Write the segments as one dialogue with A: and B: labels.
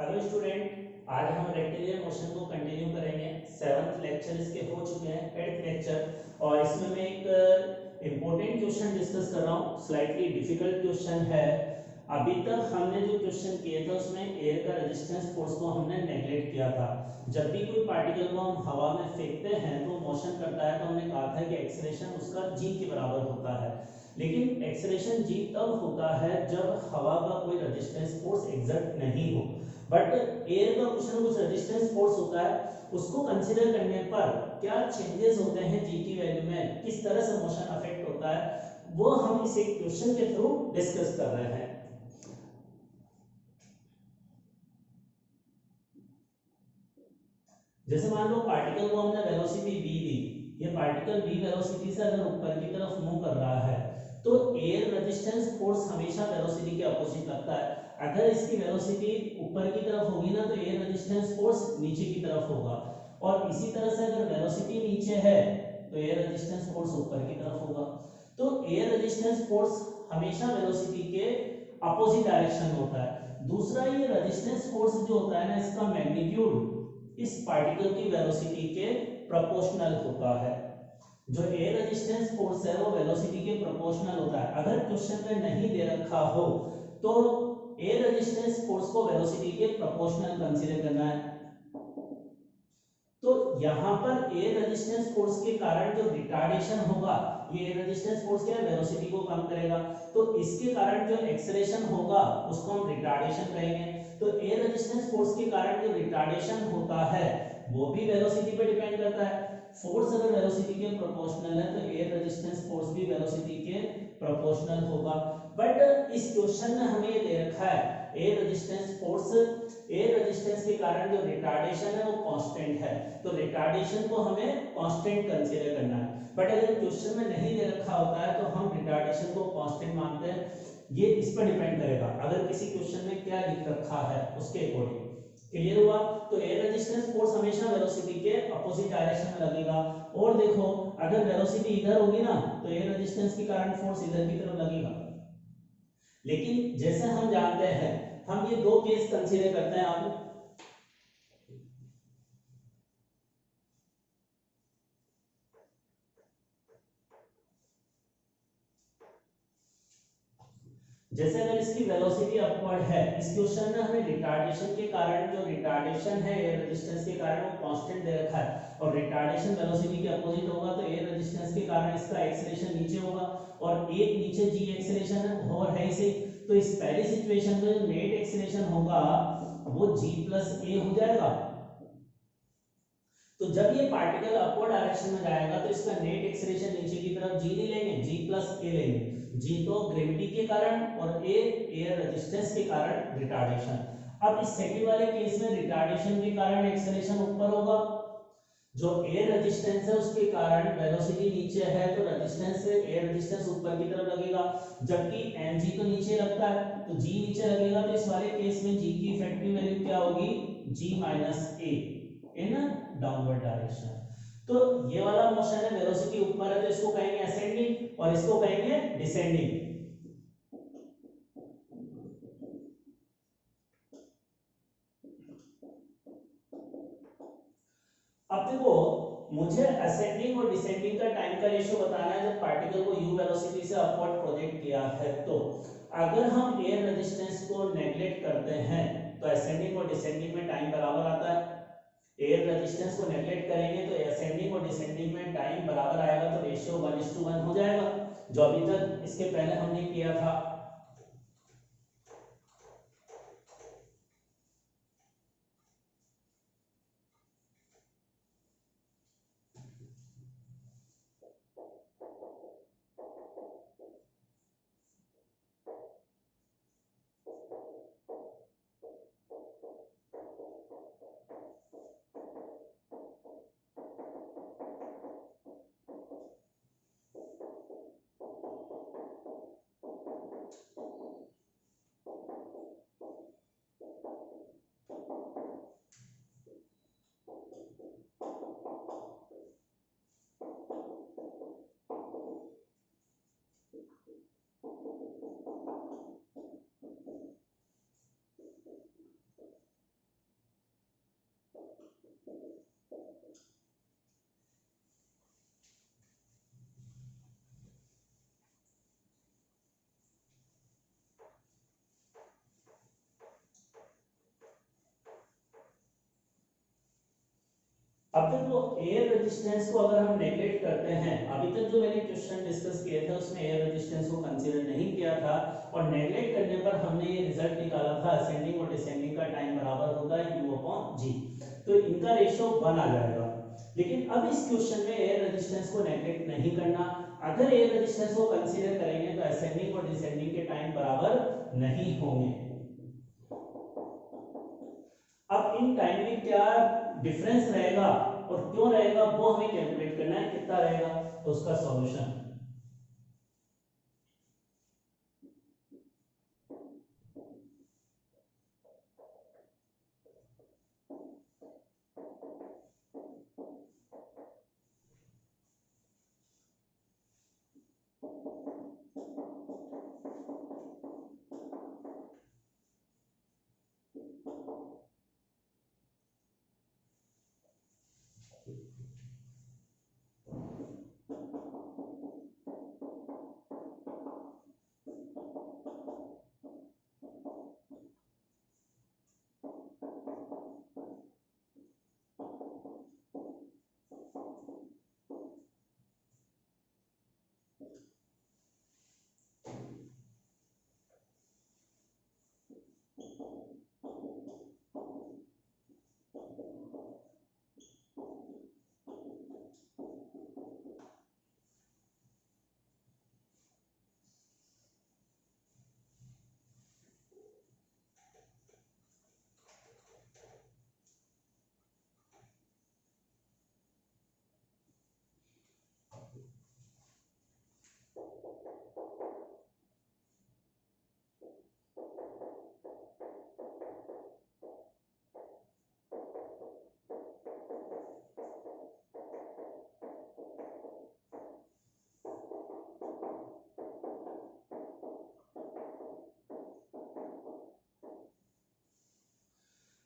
A: Hello student, आज हम rectangular motion को कंटिन्यू करेंगे। 7th लेक्चर इसके हो चुके हैं, 8th लेक्चर। और इसमें मैं एक इम्पोर्टेंट क्वेश्चन डिस्कस कर रहा हूँ। स्लाइटली डिफिकल्ट क्वेश्चन है। अभी तक हमने जो क्वेश्चन किए थे उसमें एयर का रेजिस्टेंस फोर्स को हमने नेगलेक्ट किया था। जब भी कोई पार्टिकल को हम हवा में फेंकते हैं तो मोशन करता है, तो हमने कहा था कि एक्सेलरेशन उसका जी के बराबर होता है। लेकिन एक्सेलरेशन जी तब होता है जब हवा का कोई रेजिस्टेंस फोर्स एग्जर्ट नहीं हो। बट एयर का कुछ ना कुछ रेजिस्टेंस फोर्स होता है। उसको कंसीडर करने पर क्या चेंजेस होते हैं जी की वैल्यू में, किस तरह से मोशन अफेक्ट होता है, वो हम इस एक क्वेश्चन के थ्रू डिस्कस कर रहे हैं। जैसे मान लो पार्टिकल को हमने वेलोसिटी v दी। ये पार्टिकल v वेलोसिटी से अगर ऊपर की तरफ मूव कर रहा है तो एयर रेजिस्टेंस फोर्स हमेशा वेलोसिटी के अपोजिट लगता है। अगर इसकी वेलोसिटी ऊपर की तरफ होगी ना तो एयर रेजिस्टेंस फोर्स नीचे की तरफ होगा। और इसी तरह से अगर वेलोसिटी नीचे है तो एयर रेजिस्टेंस फोर्स ऊपर की तरफ होगा। तो एयर रेजिस्टेंस फोर्स हमेशा वेलोसिटी के अपोजिट डायरेक्शन में होता है। दूसरा, ये रेजिस्टेंस फोर्स जो होता है ना, इसका मैग्नीट्यूड इस पार्टिकल की वेलोसिटी के प्रोपोर्शनल होता है। जो एयर रेजिस्टेंस फोर्स है वो वेलोसिटी के प्रोपोर्शनल होता है। अगर क्वेश्चन में नहीं दे रखा हो तो एयर रेजिस्टेंस फोर्स को वेलोसिटी के प्रोपोर्शनल कंसीडर करना है। तो यहां पर एयर रेजिस्टेंस फोर्स के कारण जो रिटार्डेशन होगा, ये एयर रेजिस्टेंस फोर्स क्या है, वेलोसिटी को कम करेगा। तो इसके कारण जो एक्सेलरेशन होगा उसको हम रिटार्डेशन कहेंगे। तो एयर रेजिस्टेंस फोर्स के कारण जो रिटार्डेशन होता है वो भी वेलोसिटी पे डिपेंड करता है। फोर्स अगर वेलोसिटी के प्रोपोर्शनल है तो एयर रेजिस्टेंस फोर्स भी वेलोसिटी के प्रोपोर्शनल होगा। बट इस क्वेश्चन में हमें ये दे रखा है air resistance force, air resistance के कारण जो रिटार्डेशन है वो कांस्टेंट है। तो रिटार्डेशन को हमें कांस्टेंट कंसीडर करना है। बट अगर क्वेश्चन में नहीं दे रखा होता है तो हम रिटार्डेशन को कांस्टेंट मानते हैं। ये इस पर डिपेंड करेगा अगर किसी क्वेश्चन में क्या लिख रखा है उसके अकॉर्डिंग। क्लियर हुआ? तो एयर रेजिस्टेंस फोर्स हमेशा वेलोसिटी के अपोजिट डायरेक्शन में लगेगा। और देखो, अगर वेलोसिटी इधर होगी ना तो एयर रेजिस्टेंस के कारण फोर्स इधर की तरफ लगेगा। लेकिन जैसे हम जानते हैं, हम ये दो केस कंसीडर करते हैं। आप जैसे अगर इसकी वेलोसिटी अपवर्ड है, इस क्वेश्चन में हमें रिटार्डेशन के कारण, जो रिटार्डेशन है एयर रेजिस्टेंस के कारण, वो कांस्टेंट दे रखा है। और रिटार्डेशन वेलोसिटी के अपोजिट होगा तो एयर रेजिस्टेंस के कारण इसका एक्सेलरेशन नीचे होगा। और एक नीचे जी एक्सेलरेशन है और है इसे। तो इस पहली सिचुएशन में जो नेट एक्सेलरेशन होगा वो जी प्लस ए हो जाएगा। तो जब ये पार्टिकल अपवर्ड डायरेक्शन में जाएगा तो इसका नेट एक्सेलरेशन नीचे की तरफ जी नहीं लेंगे, जी प्लस ए लेंगे। जी तो ग्रेविटी के कारण और ए एयर रेजिस्टेंस के कारण रिटार्डेशन। अब इस सेकंड वाले केस में रिटार्डेशन के कारण एक्सेलरेशन ऊपर होगा, जो एयर रेजिस्टेंस है उसके कारण वेलोसिटी नीचे है तो रेजिस्टेंस से एयर रेजिस्टेंस ऊपर की तरफ लगेगा। जबकि mg तो नीचे लगता है तो g नीचे लगेगा। तो इस वाले केस में g की इफेक्टिव वैल्यू क्या होगी, g minus A in downward direction. तो ये वाला मोशन है, वेलोसिटी ऊपर है तो इसको कहेंगे असेंडिंग और इसको कहेंगे डिसेंडिंग। अब देखो, मुझे असेंडिंग और डिसेंडिंग का टाइम का रेशियो बताना है जब पार्टिकल को u वेलोसिटी से अपवर्ड प्रोजेक्ट किया है। तो अगर हम एयर रेजिस्टेंस को नेग्लेक्ट करते हैं तो असेंडिंग और डिसेंडिंग में टाइम बराबर आता है। एयर रेजिस्टेंस को नेग्लेक्ट करेंगे तो असेंडिंग और डिसेंडिंग में टाइम बराबर आएगा, तो रेशियो 1:1 हो जाएगा, जो अभी तक इसके पहले हमने किया था। अब देखो एयर रेजिस्टेंस को अगर हम नेगलेक्ट करते हैं, अभी तक जो मैंने क्वेश्चन डिस्कस किए थे उसमें एयर रेजिस्टेंस को कंसीडर नहीं किया था, और नेगलेक्ट करने पर हमने ये रिजल्ट निकाला था असेंडिंग और डिसेंडिंग का टाइम बराबर होगा u अपॉन जी, तो इनका रेशियो 1 आ जाएगा। लेकिन अब इस क्वेश्चन में एयर रेजिस्टेंस को नेगलेक्ट नहीं करना, अगर एयर रेजिस्टेंस को कंसीडर करेंगे तो असेंडिंग और डिसेंडिंग के टाइम बराबर नहीं होंगे। अब इन टाइम में क्या डिफरेंस रहेगा और क्यों रहेगा वो हमें कैलकुलेट करना है, कितना रहेगा, तो उसका सॉल्यूशन।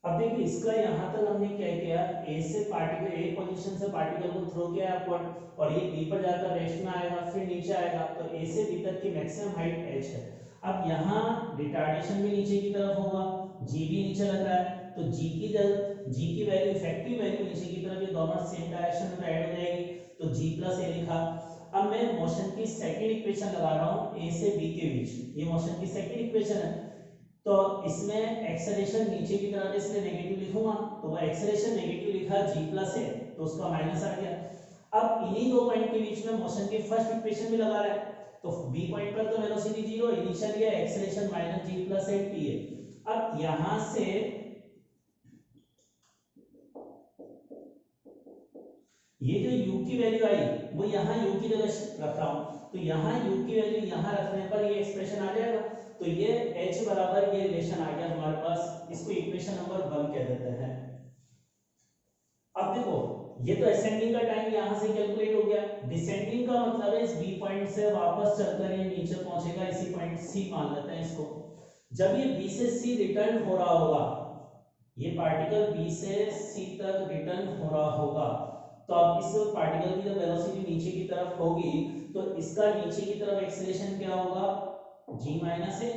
A: अब देखिए इसका यहां तक हमने क्या किया, ए से पार्टिकल, ए पोजीशन से पार्टिकल को थ्रो किया अपवर्ड, और ये बी पर जाकर रेस्ट में आएगा, फिर नीचे आएगा, तो ए से बी तक की मैक्सिमम हाइट h है। अब यहाँ रिटार्डेशन भी नीचे की तरफ होगा, g भी नीचे लग रहा है, तो g की वैल्यू, इफेक्टिव वैल्यू नीचे की तरफ, ये दोनों सेम डायरेक्शन में ऐड हो जाएगी, तो g प्लस ए लिखा। अब मैं मोशन की सेकंड इक्वेशन लगा रहा हूँ ए से बी के बीच, ये मोशन की सेकंड इक्वेशन है, तो इसमें एक्सेलरेशन नीचे की तरफ इसलिए नेगेटिव लिखूंगा, तो वो एक्सेलरेशन नेगेटिव लिखा g प्लस है, तो उसका माइनस आ गया। अब इन्हीं दो पॉइंट के बीच में मोशन की फर्स्ट इक्वेशन भी लगा रहा है, तो b पॉइंट पर तो वेलोसिटी 0, इनिशियल है, एक्सेलरेशन माइनस g प्लस है t है। अब यहां से ये जो u की वैल्यू आई वो यहाँ u की जगह रख रहा हूं, तो यहाँ u की वैल्यू यहाँ रखने पर ये एक्सप्रेशन आ जाएगा, तो ये h बराबर ये रिलेशन आ गया हमारे पास, इसको इक्वेशन नंबर 1 कह देते हैं। अब देखो ये तो असेंडिंग का टाइम यहाँ से कैलकुलेट हो गया, डिसेंडिंग का मतलब है इस बी पॉइंट से वापस चलकर ये नीचे पहुंचेगा, इसी पॉइंट सी मान लेते हैं इसको। जब ये बी से सी रिटर्न हो रहा होगा, ये पार्टिकल बी से सी तक रिटर्न हो रहा होगा, तो अब इस पार्टिकल की जब वेलोसिटी नीचे की तरफ होगी, तो इसका नीचे की तरफ एक्सेलरेशन क्या होगा, g माइनस है,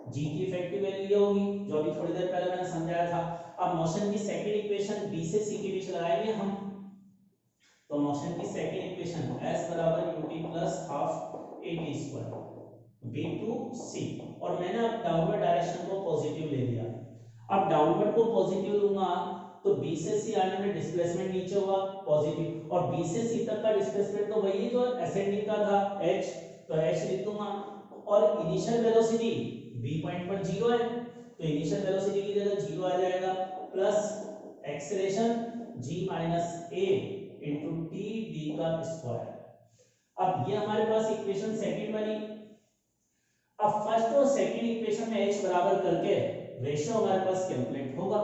A: g की इफेक्टिव वैल्यू ये होगी जो अभी थोड़ी देर पहले मैंने समझाया था। अब मोशन की सेकंड इक्वेशन b से c के बीच लगाएंगे हम, तो मोशन की सेकंड इक्वेशन s बराबर ut plus half at square b to c, और मैंने अब डाउनवर्ड डायरेक्शन को पॉजिटिव ले लिया। अब डाउनवर्ड को पॉजिटिव लूंगा तो b से c आने में डिस्प्लेसमेंट नीचे होगा पॉजिटिव, और b से c तक का डिस्प्लेसमेंट तो वही जो असेंडिंग का था h, तो h लिख दूंगा, और इनिशियल वेलोसिटी b पॉइंट पर 0 है, तो इनिशियल वेलोसिटी की जगह 0 आ जाएगा, plus acceleration g minus a into T D का स्क्वायर। अब ये हमारे पास इक्वेशन सेकंड बनी। अब फर्स्ट और सेकंड इक्वेशन में h बराबर करके रेशियो हमारे पास कैलकुलेट होगा।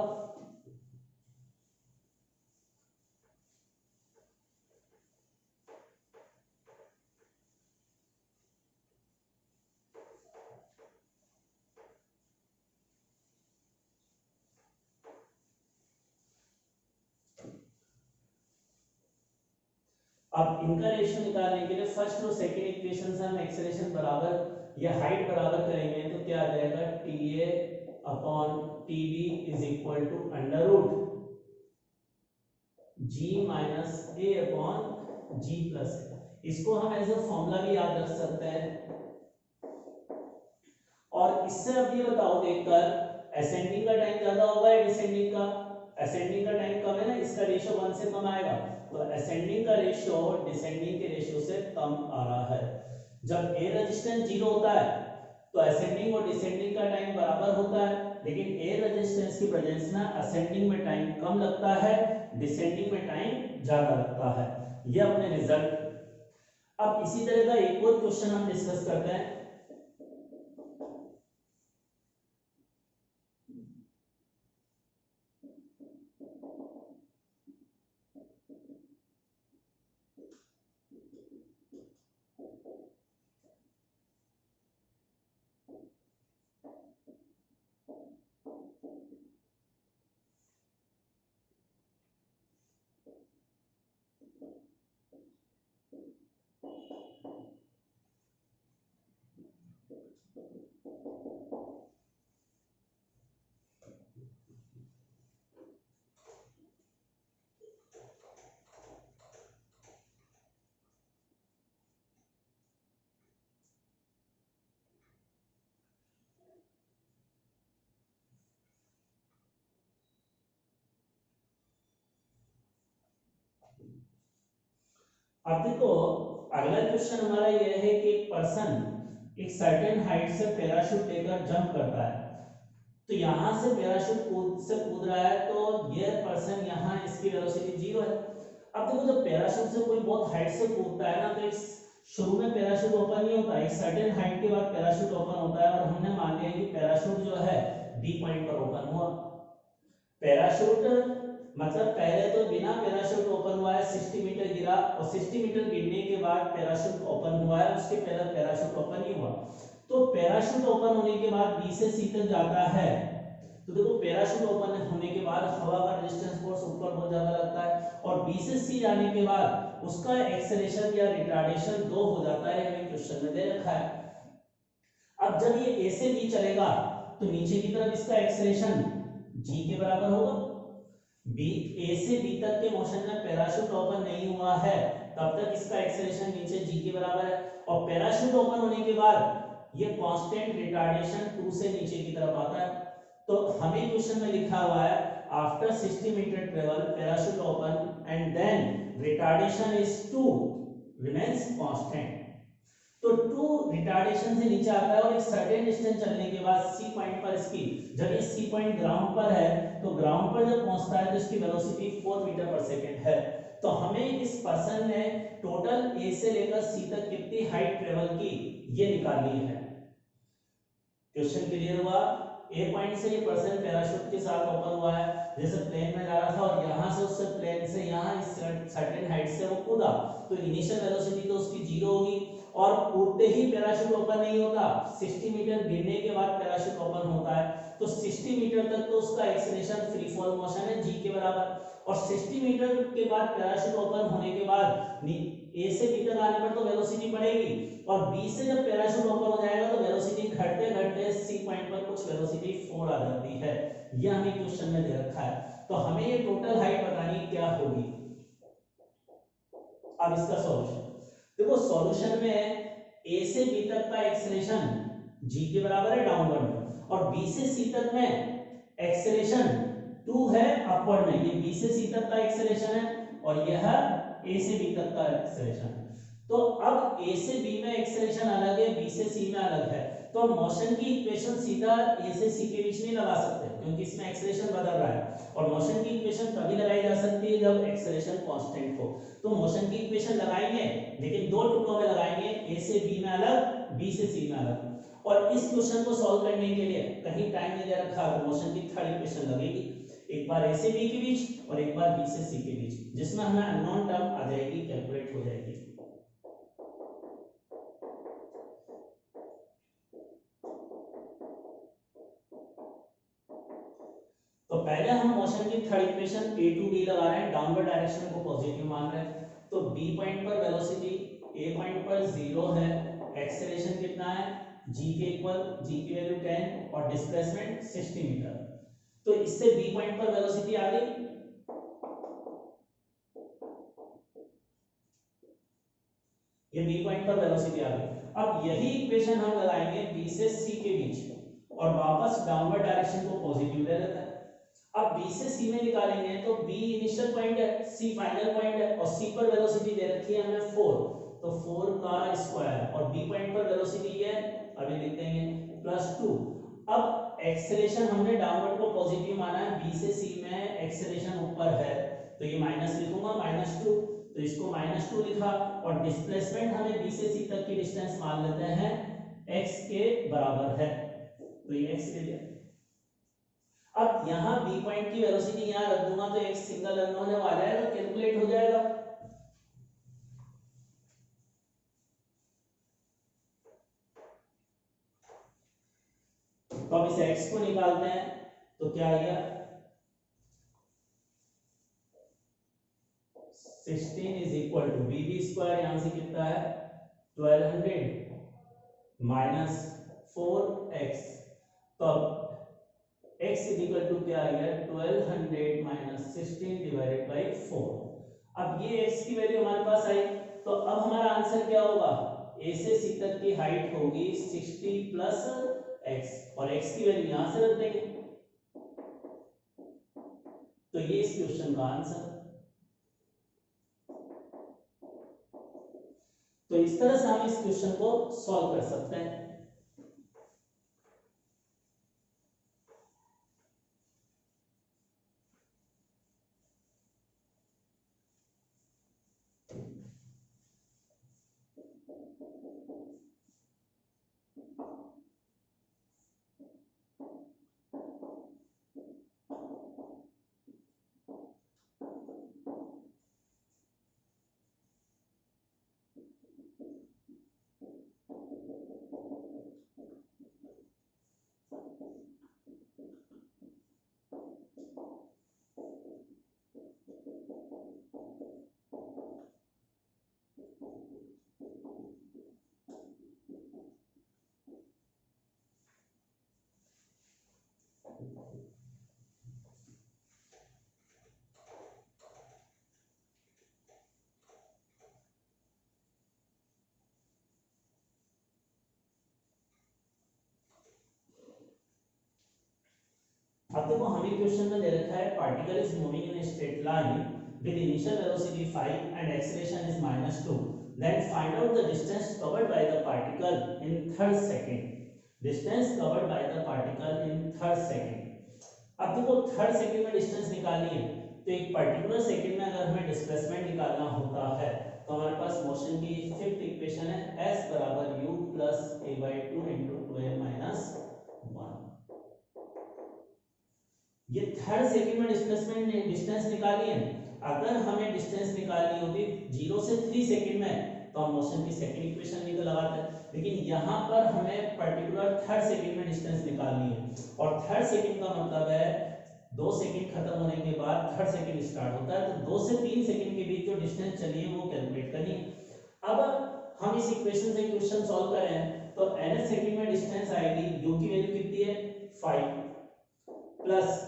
A: अब इनका रेशियो निकालने के लिए फर्स्ट और सेकंड इक्वेशन से हम एक्सेलरेशन बराबर या हाइट बराबर करेंगे, तो क्या आ जाएगा, TA upon TB is equal to under root g minus a upon g plus a। इसको हम एज अ फॉर्मूला भी याद रख सकते हैं। और इससे अब ये बताओ देखकर असेंडिंग का टाइम ज्यादा होगा या डिसेंडिंग का? असेंडिंग का टाइम कम है ना, इसका रेशियो 1 से कम आएगा, तो असेंडिंग का रेशियो डिसेंडिंग के रेशियो से कम आ रहा है। जब ए रेजिस्टेंस 0 होता है तो असेंडिंग और डिसेंडिंग का टाइम बराबर होता है, लेकिन ए रेजिस्टेंस की प्रेजेंस में असेंडिंग में टाइम कम लगता है, डिसेंडिंग में टाइम ज्यादा लगता है। ये अपने रिजल्ट। अब इसी तरह का एक और क्वेश्चन हम डिस्कस करते हैं। अब देखो, अगला क्वेश्चन हमारा यह है कि एक पर्सन एक सर्टेन हाइट से पैराशूट लेकर जंप करता है। तो यहां से पैराशूट कूद रहा है, तो यह पर्सन यहां इसकी वेलोसिटी 0 है। अब देखो, जब पैराशूट से कोई बहुत हाइट से कूदता है ना, तो इस शुरू में पैराशूट ओपन नहीं होता है, एक सर्टेन हाइट के बाद पैराशूट ओपन होता है। और हमने मान लिया कि पैराशूट जो है बी पॉइंट पर ओपन हुआ। पैराशूट मतलब पहले तो बिना पैराशूट ओपन हुआ है, 60 मीटर गिरा, और 60 मीटर गिरने के बाद पैराशूट ओपन हुआ है, उसके पहले पैराशूट ओपन नहीं हुआ। तो पैराशूट ओपन होने के बाद बी से सी तक जाता है। तो देखो, पैराशूट ओपन होने के बाद हवा का रेजिस्टेंस फोर्स ऊपर बहुत ज्यादा लगता है, और बी से सी जाने के बाद उसका एक्सेलरेशन या रिटार्डेशन 2 हो जाता है, हमें क्वेश्चन में दे रखा है। अब जब ये ए से बी चलेगा तो नीचे की तरफ इसका एक्सेलरेशन जी के बराबर होगा। बी ए से बी तक के मोशन में पैराशूट ओपन नहीं हुआ है, तब तक इसका एक्सेलरेशन नीचे जी के बराबर है। और पैराशूट ओपन होने के बाद ये कांस्टेंट रिटार्डेशन 2 से नीचे की तरफ आता है। तो हमें क्वेश्चन में लिखा हुआ है after 60 meter travel parachute open and then retardation is 2 remains constant. तो 2 रिटार्डेशन से नीचे आता है, और एक सर्टेन डिस्टेंस चलने के बाद सी पॉइंट पर इसकी, जब ये सी पॉइंट ग्राउंड पर है, तो ग्राउंड पर जब पहुंचता है तो इसकी वेलोसिटी 4 मीटर पर सेकंड है। तो हमें इस पर्सन ने टोटल ए से लेकर सी तक कितनी हाइट ट्रेवल की ये निकालनी है। क्वेश्चन क्लियर हुआ? ए पॉइंट से ये पर्सन पैराशूट के साथ ओपन हुआ है, जैसे प्लेन में जा रहा था, और यहां से उससे प्लेन से यहां इस सर्टेन हाइट से वो कूदा, तो इनिशियल वेलोसिटी तो उसकी 0 होगी। और कूदते ही पैराशूट ओपन नहीं होता, 60 मीटर गिरने के बाद पैराशूट ओपन होता है। तो 60 मीटर तक तो उसका एक्सेलरेशन फ्री फॉल मोशन है जी के बराबर, और 60 मीटर के बाद पैराशूट ओपन होने के बाद ए से बी तक आने पर तो वेलोसिटी बढ़ेगी, और बी से जब पैराशूट ओपन हो जाएगा तो वेलोसिटी घटते घटते सी पॉइंट पर कुछ वेलोसिटी 4 आ जाती है। यह हमें क्वेश्चन में दे रखा है। तो हमें ये टोटल हाइट बतानी क्या होगी। अब इसका सॉल्यूशन देखो, सॉल्यूशन में ए से बी तक का एक्सेलरेशन जी के बराबर है डाउनवर्ड में, और बी से सी तक में एक्सेलरेशन 2 है अपवर्ड में। ये बी से सी तक का एक्सेलरेशन है, और यह ए से बी तक का एक्सेलरेशन है। तो अब ए से बी में एक्सेलरेशन अलग है, बी से सी में अलग है, तो मोशन की इक्वेशन सीधा ए से सी के बीच नहीं लगा सकते, क्योंकि इसमें एक्सेलरेशन बदल रहा है। और मोशन की इक्वेशन तभी लगाई जा सकती है जब एक्सेलरेशन कांस्टेंट हो। तो मोशन की इक्वेशन लगाएंगे, लेकिन 2 टुकड़ों में लगाएंगे, ए से बी में अलग, बी से सी में अलग। और इस क्वेश्चन को सॉल्व करने के लिए कहीं टाइम नहीं दे रखा, तो मोशन की थर्ड इक्वेशन लगेगी, एक बार ए से बी के बीच और एक बार बी से सी के बीच, जिसमें हमें अननोन टर्म आ जाएगी, कैलकुलेट हो जाएगी। तो पहले हम मोशन की third equation a to b लगा रहे हैं, डाउनवर्ड डायरेक्शन को पॉजिटिव मान रहे हैं। तो b पॉइंट पर वेलोसिटी a पॉइंट पर 0 है, एक्सेलरेशन कितना है g के इक्वल, g की वैल्यू 10 और डिस्प्लेसमेंट 60 मीटर। तो इससे b पॉइंट पर वेलोसिटी आ गई, ये बी पॉइंट पर वेलोसिटी आ गई। अब यही इक्वेशन हम लगाएंगे बी से सी के बीच और वापस डाउनवर्ड डायरेक्शन को पॉजिटिव ले लेते हैं। अब बी से सी में निकालेंगे तो बी इनिशियल पॉइंट है, सी फाइनल पॉइंट है और सी पर वेलोसिटी दे रखी है हमें 4, तो 4 का स्क्वायर और बी पॉइंट पर वेलोसिटी है अभी लिख देंगे +2। अब एक्सेलरेशन हमने डाउनवर्ड को पॉजिटिव माना है, बी से सी में एक्सेलरेशन ऊपर है तो ये माइनस लिखूंगा -2, तो इसको -2 लिखा और डिस्प्लेसमेंट हमें बी से सी तक की डिस्टेंस मान लेते हैं x के बराबर है, तो ये x ले लिया। अब यहां बी पॉइंट की वेलोसिटी यहां रख दूंगा तो एक सिंगल अननोन जब आ जाएगा कैलकुलेट हो जाएगा। तो अब इस x को निकालते हैं तो क्या आ गया 16 is equal to b b square, यहां से कितना है 1200 माइनस 4x, तो x इज इक्वल टू क्या आ गया 1200 माइनस 16 डिवाइडेड बाई 4। अब ये x की वैल्यू हमारे पास आई तो अब हमारा आंसर क्या होगा, a से c तक की हाइट होगी 60 प्लस x और x की वैल्यू यहां से रख देंगे, तो ये इस क्वेश्चन का आंसर। तो इस तरह से हम इस क्वेश्चन को सॉल्व कर सकते हैं। अब देखो हमें क्वेश्चन में दे रखा है particle is moving in straight line with initial velocity 5 and acceleration is -2, then find out the distance covered by the particle in third second, distance covered by the particle in third second. अब देखो third second में distance निकालनी है तो एक particular second में अगर हमें डिस्प्लेसमेंट निकालना होता है तो हमारे पास मोशन की फिफ्थ इक्वेशन है s बराबर u plus a/2 into 2a minus 1। ये थर्ड सेकंड में डिस्प्लेसमेंट डिस्टेंस निकाली है, अगर हमें डिस्टेंस निकालनी होती 0 से 3 सेकंड में तो हम मोशन की सेकंड इक्वेशन भी तो लगाते हैं, लेकिन यहाँ पर हमें पर्टिकुलर थर्ड सेकंड में डिस्टेंस निकालनी है और थर्ड सेकंड का मतलब है 2 सेकंड खत्म होने के बाद थर्ड सेकंड स्टार्ट होता है, तो 2 से 3 सेकंड के बीच जो डिस्टेंस चली है वो कैलकुलेट करनी है। अब हम इस इक्वेशन से क्वेश्चन सॉल्व करें तो nth सेकंड में डिस्टेंस आएगी u की वैल्यू कितनी है 5 प्लस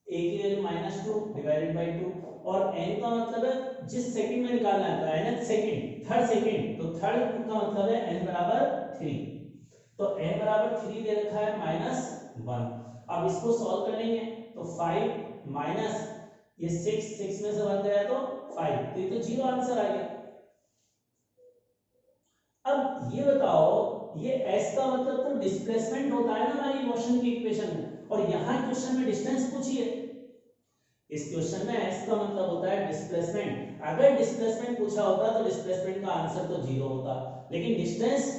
A: a की वैल्यू -2 डिवाइडेड बाय 2 और n का मतलब है जिस सेकंड में निकालना है तो nth सेकंड थर्ड सेकंड, तो थर्ड का मतलब है n बराबर 3, तो n बराबर 3 दे रखा है -1। अब इसको सॉल्व कर लेंगे तो 5 माइनस ये 6 में से 1 गया तो 5, तो ये तो 0 आंसर आ गया। अब ये बताओ ये s का मतलब तो डिस्प्लेसमेंट होता है ना हमारी मोशन की इक्वेशन में, और यहां क्वेश्चन में डिस्टेंस पूछिए, इस क्वेश्चन में s का मतलब होता है डिस्प्लेसमेंट, अगर डिस्प्लेसमेंट पूछा होता तो डिस्प्लेसमेंट का आंसर तो 0 होता, लेकिन डिस्टेंस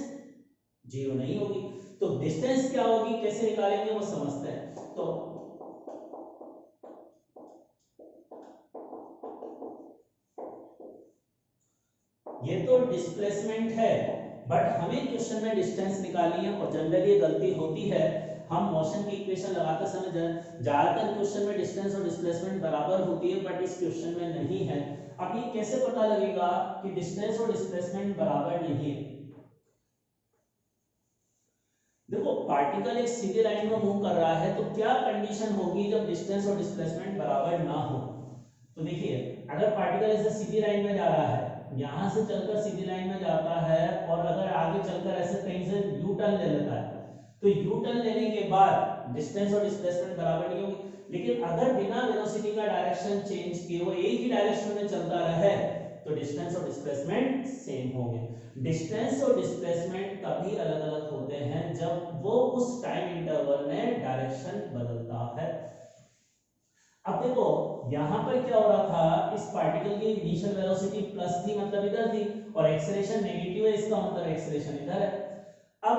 A: 0 नहीं होगी, तो डिस्टेंस क्या होगी कैसे निकालेंगे वो समझते हैं। तो ये तो डिस्प्लेसमेंट है बट हमें क्वेश्चन में डिस्टेंस निकालनी है और जनरली गलती होती है हम मोशन की इक्वेशन लगाते समय ज्यादातर क्वेश्चन में डिस्टेंस और डिस्प्लेसमेंट बराबर होती है बट इस क्वेश्चन में नहीं है। अब ये कैसे पता लगेगा कि डिस्टेंस और डिस्प्लेसमेंट बराबर नहीं है, देखो पार्टिकल एक सीधी लाइन में मूव कर रहा है तो क्या कंडीशन होगी जब डिस्टेंस और डिस्प्लेसमेंट बराबर ना हो। तो देखिए अगर पार्टिकल ऐसे सीधी लाइन में जा रहा है यहां से चलकर सीधी लाइन में जाता है और अगर आगे चलकर ऐसे कहीं से यू टर्न ले लेता है, तो यू टर्न लेने के बाद डिस्टेंस और डिस्प्लेसमेंट बराबर नहीं होगी। लेकिन अगर बिना वेलोसिटी का डायरेक्शन चेंज किए वो एक ही डायरेक्शन में चलता रहे तो डिस्टेंस और डिस्प्लेसमेंट सेम होंगे। डिस्टेंस और डिस्प्लेसमेंट तभी अलग अलग होते हैं जब वो उस टाइम इंटरवल में डायरेक्शन बदलता है। अब देखो यहां पर क्या हो रहा था, इस पार्टिकल की इनिशियल वेलोसिटी प्लस थी, मतलब इधर थी, और एक्सेलरेशन नेगेटिव है, इसका मतलब एक्सेलरेशन इधर है। अब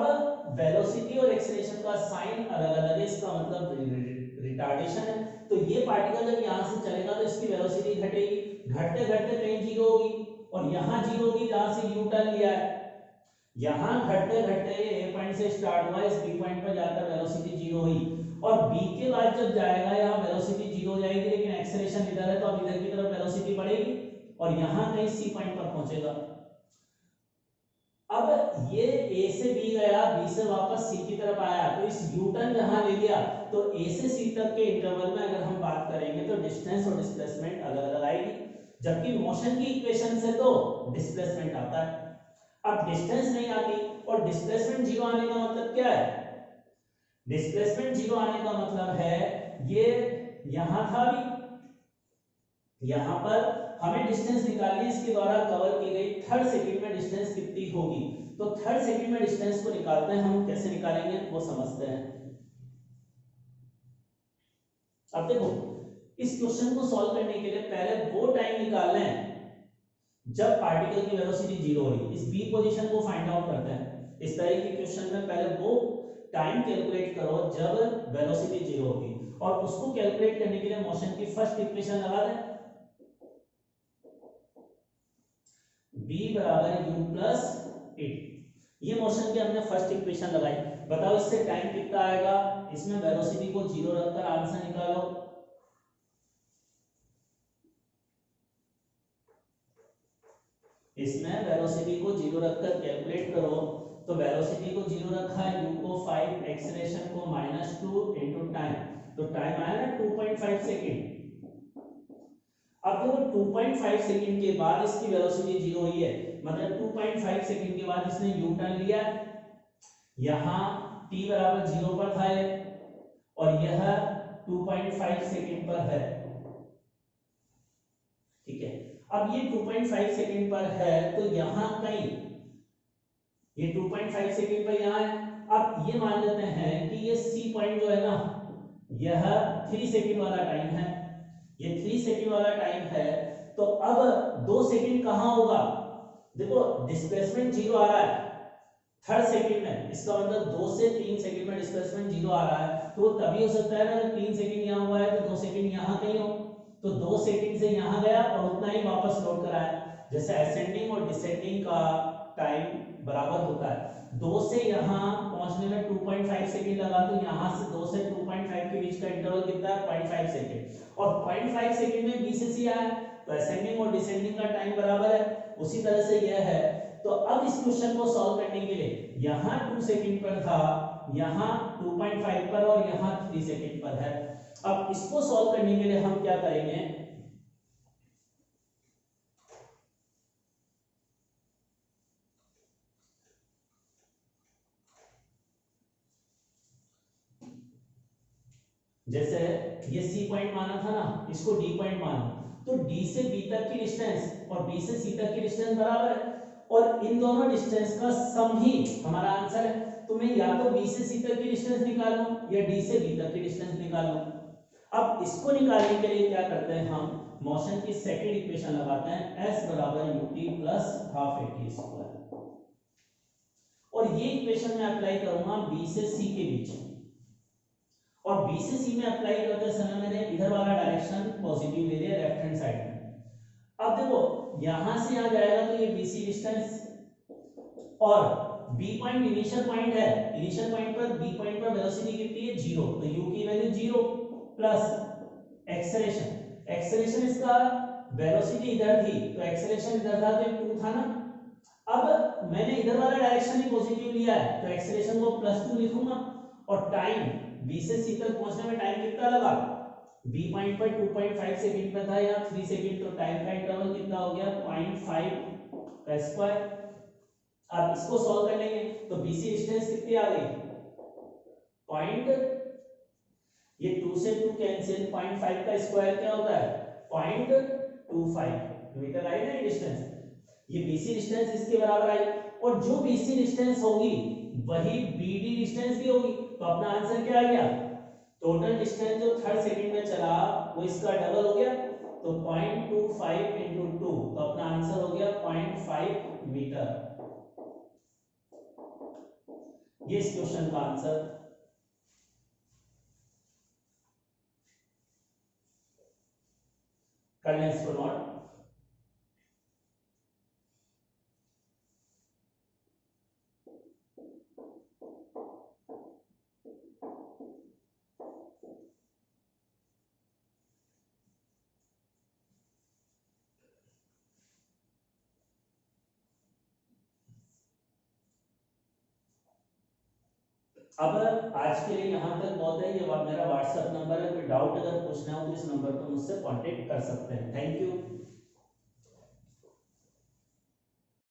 A: वेलोसिटी और एक्सेलरेशन का साइन अलग अलग है, इसका मतलब रिटार्डेशन है। तो ये पार्टिकल जब यहां से चलेगा तो इसकी वेलोसिटी घटेगी, घटते घटते कहीं जीरो होगी, और यहां जीरो होगी जहां से यू टर्न लिया है। यहां घटते घटते ए पॉइंट से स्टार्ट हुआ, इस बी पॉइंट पर जाकर वेलोसिटी जीरो हुई, और बी के बाद जब जाएगा यहाँ वेलोसिटी जीरो हो जाएगी, लेकिन एक्सेलरेशन इधर है तो अब इधर की तरफ वेलोसिटी बढ़ेगी और यहाँ कहीं सी पॉइंट पर पहुंचेगा। अब ये ए से बी गया, बी से वापस सी की तरफ आया, तो इस यू टर्न जहां ले लिया, तो ए से सी तक के इंटरवल में अगर हम बात करेंगे तो डिस्टेंस और डिस्प्लेसमेंट अलग अलग आएगी, जबकि मोशन की इक्वेशन से तो डिस्प्लेसमेंट आता है। अब डिस्टेंस नहीं आती और डिस्प्लेसमेंट जीरो आने का मतलब क्या है, डिस्प्लेसमेंट जीरो आने का मतलब है ये यहां था भी, यहां पर हमें डिस्टेंस निकालनी है, इसके द्वारा कवर की गई थर्ड सेकंड में डिस्टेंस कितनी होगी, तो थर्ड सेकंड में डिस्टेंस को निकालते हैं हम, कैसे निकालेंगे वो समझते हैं। अब देखो इस क्वेश्चन को सॉल्व करने के लिए पहले वो टाइम निकालना है जब पार्टिकल की वेलोसिटी जीरो हो रही, इस बी पोजीशन को फाइंड आउट करते हैं। इस तरह के क्वेश्चन में पहले वो टाइम कैलकुलेट करो जब वेलोसिटी जीरो होगी, और उसको कैलकुलेट करने के लिए मोशन की फर्स्ट इक्वेशन लगा दें, b बराबर u प्लस ए। ये मोशन की हमने फर्स्ट इक्वेशन लगाई। बताओ इससे टाइम कितना आएगा, इसमें वेलोसिटी को जीरो रखकर आंसर निकालो। इसमें वेलोसिटी को जीरो रखकर कैलकुलेट करो, तो वेलोसिटी को जीरो रखा है, u को 5, एक्सेलरेशन को -2 इनटू टाइम, तो टाइम आया ना 2.5 सेकंड। अब देखो 2.5 सेकंड के बाद इसकी वेलोसिटी जीरो हुई है, मतलब 2.5 सेकंड के बाद इसने यू टर्न लिया, यहां t बराबर 0 पर था ये, और यह 2.5 सेकंड पर है, ठीक है। अब ये 2.5 सेकंड पर है, तो यहां कहीं ये 2.5 सेकंड पर यहां है। अब ये मान लेते हैं कि ये सी पॉइंट जो है ना, यह 3 सेकंड वाला टाइम है, ये 3 सेकंड वाला टाइम है, तो अब 2 सेकंड कहां होगा, देखो डिस्प्लेसमेंट जीरो आ रहा है थर्ड सेकंड में, इसका मतलब 2 से 3 सेकंड में डिस्प्लेसमेंट जीरो आ रहा है, तो तभी हो सकता है ना कि 3 सेकंड यहां हुआ है तो 2 सेकंड यहां कहीं हो, तो 2 सेकंड से यहां गया और उतना ही वापस लौट कर आया। जैसे असेंडिंग और डिसेंडिंग का टाइम बराबर होता है, 2 से यहां पहुंचने में 2.5 सेकंड लगा, तो यहां से 2 से 2.5 के बीच का इंटरवल कितना है, 0.5 सेकंड, और 0.5 सेकंड में बी से सी आया, तो असेंडिंग और डिसेंडिंग का टाइम बराबर है। उसी तरह से यह है, तो अब इस क्वेश्चन को सॉल्व करने के लिए यहां 2 सेकंड पर था, यहां 2.5 पर, और यहां 3 सेकंड पर है। अब इसको सॉल्व करने के लिए हम क्या करेंगे, जैसे ये सी पॉइंट माना था ना, इसको डी पॉइंट मानो, तो डी से बी तक की डिस्टेंस और बी से सी तक की डिस्टेंस बराबर है, और इन दोनों डिस्टेंस का सम ही हमारा आंसर है। तो मैं या तो बी से सी तक की डिस्टेंस निकालूं या डी से बी तक की डिस्टेंस निकालूं। अब इसको निकालने के लिए क्या करते हैं, हम मोशन की सेकंड इक्वेशन लगाते हैं, s बराबर ut plus half at square, और ये इक्वेशन मैं अप्लाई करूंगा b से c के बीच, और b से c में अप्लाई करते समय मैंने इधर वाला डायरेक्शन पॉजिटिव ले लिया लेफ्ट हैंड साइड में। अब देखो यहां से यहां जाएगा तो ये bc डिस्टेंस, और b पॉइंट इनिशियल पॉइंट है, इनिशियल पॉइंट पर b पॉइंट पर वेलोसिटी कितनी है, 0, तो u की वैल्यू 0 प्लस एक्सेलरेशन, एक्सेलरेशन इसका वेलोसिटी इधर थी तो एक्सेलरेशन इधर था, तो 2 था ना। अब मैंने इधर वाला डायरेक्शन ही पॉजिटिव लिया है, तो एक्सेलरेशन को +2 लिखूंगा, और टाइम b से c तक पहुंचने में टाइम कितना लगा, b पॉइंट पर 2.5 सेकंड पर था, या 3 सेकंड, तो टाइम का इंटरवल कितना हो गया, 0.5 का स्क्वायर। अब इसको सॉल्व कर लेंगे तो BC डिस्टेंस कितनी आ गई, पॉइंट, ये 2 से 2 कैंसिल, 0.5 का स्क्वायर क्या होता है 0.25 मीटर आई ना ये डिस्टेंस। ये BC डिस्टेंस इसके बराबर आई, और जो BC डिस्टेंस होगी वही BD डिस्टेंस भी होगी। तो अपना आंसर क्या आ गया, टोटल डिस्टेंस जो थर्ड सेकंड में चला वो इसका डबल हो गया, तो 0.25 इंटू 2, तो अपना आंसर हो गया 0.5 मीटर। ये इस क्वेश्चन का आंसर। कर लें इसको नोट। अब आज के लिए यहाँ तक बहुत है। ये मेरा व्हाट्सएप नंबर है, कोई डाउट अगर पूछना हो तो इस नंबर पर मुझसे कांटेक्ट कर सकते हैं। Thank you.